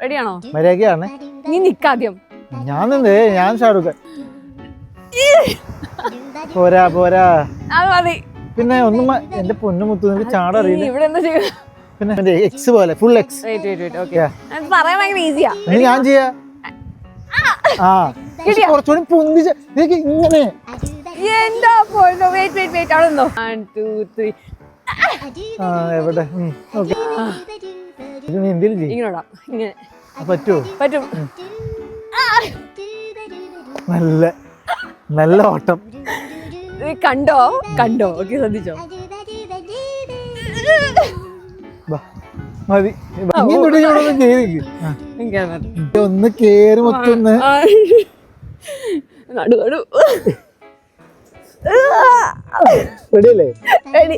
റെഡിയാണോ? മര്യാദയാണ്. നീ നിക്കാദ്യം. ഞാൻ ഷാറുഖ്. പോരാ പോരാ. അത് മതി. പിന്നെ ഒന്നും എന്റെ പൊന്നുമുത്തു നിനക്ക് ചാടറിയില്ല. ഇവിടെ എന്താ ചെയ്യുക? പിന്നെ എക്സ് പോലെ ഫുൾ എക്സ്. പറയാൻ ഭയങ്കര ഈസിയാ. ഞാൻ ചെയ്യാ. കുറച്ചുകൂടി പൊന്തിച്ച് ഇങ്ങനെ. എന്താ പോയിട്ടോ? വെയിറ്റ് അവിടെ നിന്നോ. 1 2 3. എവിടെ? ഇങ്ങനോടാ. ഇങ്ങനെ പറ്റുമോ? പറ്റും. നല്ല നല്ല ഓട്ടം. കണ്ടോ? ഓക്കെ, ശ്രദ്ധിച്ചോ? മതി. ഒന്ന് കേറി മൊത്തൊന്ന് നടു റെഡിയല്ലേ? റെഡി.